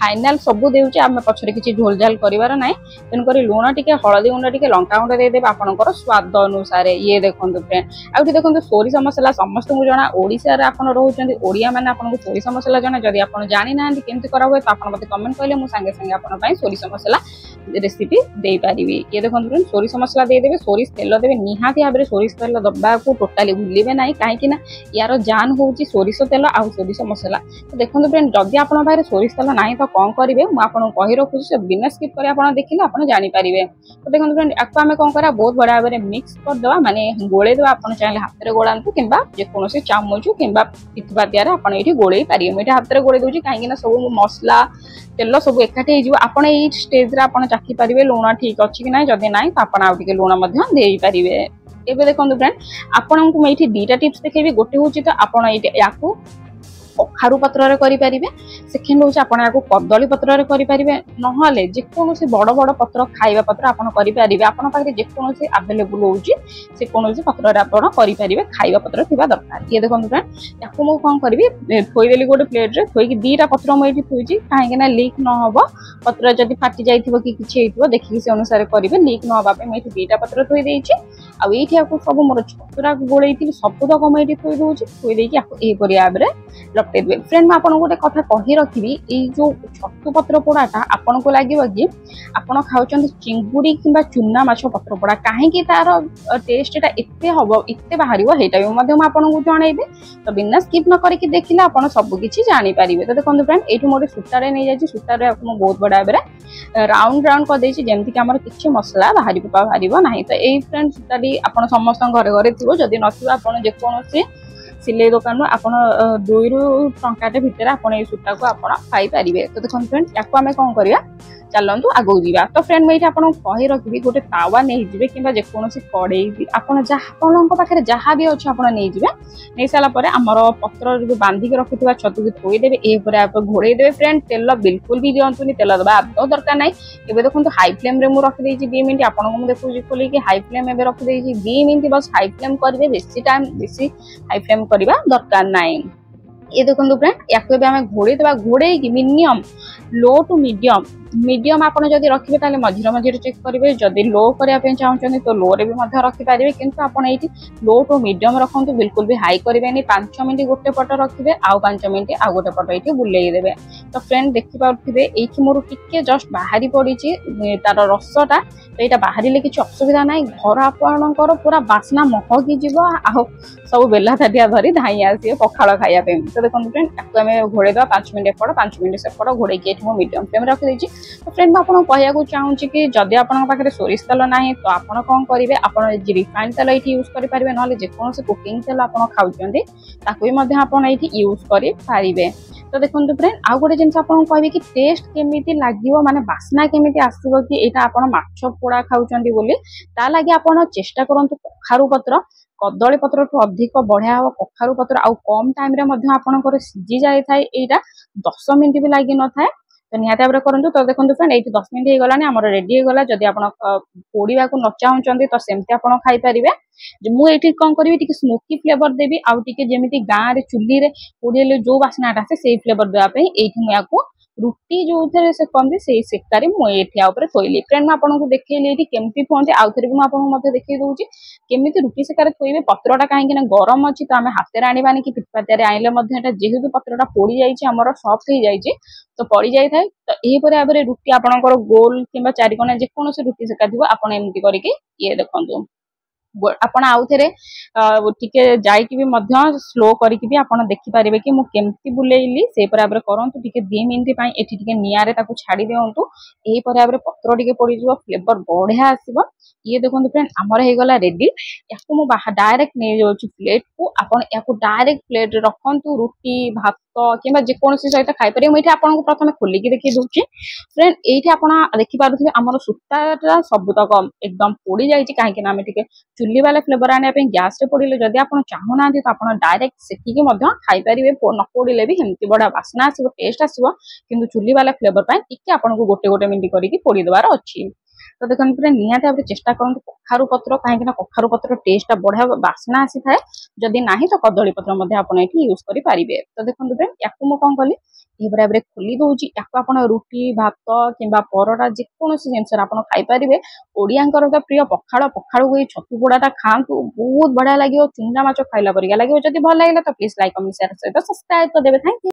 Final सब देउची आमे पछरे किछि झोलझाल करिवार नाही तेनक लुण टिके हळदी गुंड टिके लंका गुंड दे देबे आपनकर स्वाद अनुसार ये देखंतु फ्रेंड आउठी देखंतु सोरिष मसला समस्त मु जणा ओडिसा रे आपन रहउचंदी ओडिया माने आपन को सोरिष मसला जणा जदी आपन जानि नांदी केमति करा होय त आपन मते कमेंट कइले मु संगे संगे आपन पई सोरिष मसला रेसिपी दे पारिबी ये देखंतु फ्रेंड सोरिष मसला दे देबे सोरिष तेल देबे निहाती भाबरे सोरिष तेल दबा को टोटली भूलिबे नाही काहे कि ना यार जान होउची सोरिष तेल आ सोरिष मसला तो देखंतु फ्रेंड जदी आपन बारे सोरिष तेल नाही तो कोन करिवे मु आपन कहि रखुची से बिना स्किप करे आपन देखिले आपन जानि पारिबे तो देखंतु फ्रेंड आको आमे कोन करा बहुत बड़ा भाबरे मिक्स कर दवा माने गोळे दवा आपन चाहे हाथ रे गोळांतु किंबा जे कोनोसी चामच किंबा पिथबादियारे आपन एठी गोळेई पारिबे मेटा हाथ रे गोळे दोची काहे कि ना सब मसला तेल सब एकाठी हे जीव आपन ए स्टेज रे आपन चाखी पारिबे लूण ठीक अछि कि नाही जदी नाही तो आपन आ टिके लूण मध्य देई पारिबे एबे देखंतु फ्रेंड आपन को एठी दीटा टिप्स देखेबी गोटे होची तो आपन एठी याकू कखारु पत्र रे करि परिबे सेकेंड होची आपन याकू कदली पत्र रे करि परिबे नहले जे कोनोसी बड़ बड़ पत्र खाइबा पत्र आपन करि परिबे आपन पाखे जे कोनोसी अवेलेबल होची से कोनोसी पत्र रे आपन करि परिबे खाइबा पत्र थिबा दरकार ये देखंतु फ्रेंड याकू मु कोन करबी थोइ देली गोटे प्लेट रे थोइ कि दीटा पत्र मु एठी थोइची काहे कि ना लीक न होबो पत्र जदी फाटी जाइथिबो कि किछि हेतिबो देखि से अनुसार करिबे लीक न होबा पे मैं एठी दीटा पत्र थोइ देइची आ एठी याकू सब मोर छतुरा गोळैथि सब तक मु एठी थोइ दोची थोइ देकी याकू ए परियाबरे लपटे देबे फ्रेंड मैं आपन गोटे कथा कहि रखिबी ए जो छतु पत्र पोड़ाटा आपन को लागिबो कि आपन खाउचंदी चिंगुडी किंबा चुना माछ पत्र पोड़ा काहे कि तार टेस्ट एटा एते हबो एते बाहरिबो हेटा भी मध्य आपन को जणाइबे तो बिना स्किप न करिकि देखिले आपन सब किछि जानि पारिबे तो देखंतु फ्रेंड एठी मोर सुतारे नै जाछि सुतारे आपन बहुत बडा बेरे राउंड राउंड कर देछि जेमति कि हमर किछि मसला बाहरिबो नाही तो ए फ्रेंड सुतारी आपन समस्त घरे घरे थिबो जदी नथिबो आपन जे कोनोसी सिलाई दुकान आपन 2 रु टंकाटे भितर आपन ए सूता को आपन पाई परिबे तो देखन फ्रेंड याको हमें कोन करिया चलंतु आगो जीवा तो फ्रेंड मैं आपन कहि रखिबी गोटे तावा नै जिवे किबा जे कोनोसी कड़ेई आपन जा आपन पाखरे जहा भी अछि आपन नै जिवे नै साला परे हमर पत्र जो बांधी के रखितबा छतु के थोई देबे ए परे आप घोड़े देबे फ्रेंड तेल बिल्कुल भी दियंतुनी तेल दबा आदौ दरकार नै एबे देखंतु हाई फ्लेम रे मु रखि देछि 2 मिनिट आपन को मु देखु जी खोली कि हाई फ्लेम एबे रखि देछि 2 मिनिट बस हाई फ्लेम करबे बेसी टाइम बेसी हाई फ्लेम करबा दरकार नै ये देखो फ्रेंड या आम घोड़े देवा घोड़े minimum low to medium medium आपन जदि रखिबे ताले मझिरे मझिरे चेक करिवे जदि लो करिया पे चाहउछन तो लो रे भी मध्य रखि पारिबे किंतु आपन एठी लो टू मीडियम रखंतु बिल्कुल भी हाई करिवे नै 5 मिनिट गोटे पट रखिबे आ 5 मिनिट आ गोटे पट एठी बुलेई देबे तो फ्रेंड देखि पाउथिबे एठी मोर टिके जस्ट बाहरी पड़ीची तार रसटा तो एटा बाहरिले किछि असुविधा नै घर आपनकर पूरा बासना महकी जीवो आ सब बेला थाटिया धरी धाई आसी पखाळ खाया पे तो देखंतु फ्रेंड ताको हमें घोड़े दवा 5 मिनिट पड़ 5 मिनिट से पड़ घोड़े के एठी मीडियम फ्लेम रखि देछि तो फ्रेंड मैं आपन कहया को चाहूँ कि जदि आपन पाखे सोरिष तेल नाही तो आपन कौन करेंगे आपन रिफाइंड तेल ये यूज करि पारिबे नले जे कोनोसी कुकिंग तेल आपन खाउचंदी ताको भी मध्य आपन एठी यूज करि पारिबे तो देखंतु फ्रेंड आ गोटे जिनस आपन कहबे कि टेस्ट केमिति लागिवो माने बासना केमिति आसीबो कि एटा आपन माछ पोड़ा खाउचंदी बोली ता लागि आपन चेष्टा करंतु कखारु पत्र कदली पत्र ठू अधिक बढ़िया हम कखारु पत्र आउ कम टाइम रे मध्य आपनकर सिझी जाय थाए एटा 10 मिनिट भी लागि न थाए तो निहाती भाव करंतु तो देखंतु फ्रेंड एठी 10 मिनिट हे गलानी हमर रेडी हे गला जदि आपन पोड़ीबा को न चाहउचंदी तो सेमति आपन खाइ परिबे मु एठी कोन करबी टिके स्मोकी फ्लेवर देबी आउ टिके जेमिति गां रे चुल्ली रे पोड़ीले जो बासनाटा से सेही फ्लेवर देबा पे एठी मु याको रुटी जो थे से कंदी से सेकारी मु एठी आ ऊपर थोइली फ्रेंड मैं आपन को देखैली एठी केमति फोंते आउ थरे भी मैं आपन को मते देखै दोउची केमिति रुटी सेकार थोइबे पत्रटा काहे कि ना गरम अछि तो हमें हाथ रे आनिबानी कि पिटपातिया रे आइले मध्ये एटा जेहेतु पत्रटा पोड़ी जाइछि हमर सॉफ्ट हे जाइछि तो पड़ी जाय थाए तो एही परे आबरे रुटी आपनकर गोल किबा चारि कोना जे कोनोसी रुटी सेका दिबो आपन एमति करिके ये देखंतु ଆପଣ आउ थे टिके जाइकी भी स्लो करके भी आप देखिपारे कि मुझे केमती बुलेइली से भाव में करूँ टिके 2 मिनिट एटी निआरे छाड़ी दिंतु यही भाव में पत्र टिके पड़ फ्लेवर बढ़िया आसो। ये देखो फ्रेंड आमर हो गला रेडी या डायरेक्ट नहीं जाऊँ प्लेट को आप डायरेक्ट प्लेट रखु रुटी भात कि जेकोसी सहित खाईपर मुझे आपको प्रथम खोलिकी देखिए दूसरी फ्रेंड ये आप देखिपे आमर सूता सबुतक एकदम पोड़ जाए कहीं आम चुली वाला फ्लेवर आने गैस पड़े जदि आप चाहूना तो आप डायरेक्ट सेकिकी खाईपारे न पोड़े भी हेमती बढ़िया बास्ना आसो टेस्ट आसो कि चुली वाला फ्लेवर टी आपको गोटे गोटे मिनट करके पोड़ी देवार अच्छी। तो देखो पूरा निहाती भाव चेष्टा करूँ कखारु पत्र कहीं कखारु पत्र टेस्ट बढ़िया बास्ना आसी थाए जदि ना तो कदली पत्र आप यूज करेंगे। तो देखो फ्रेंड या कौन कली ये भाव में खोली दूसरी आप रुटी भात कि परोटा जेकोसी जिनस आप खाईपारे ओडियांकर तो प्रिय पखाड़ पखाड़ को छतु पोड़ाटा खातु बहुत बढ़िया लगे चुंगा माछ खाइला परिका लगे जब भल लगे तो प्लीज लाइक कमेंट शेयर सहित सब्सक्राइब कर देवे। Thank you.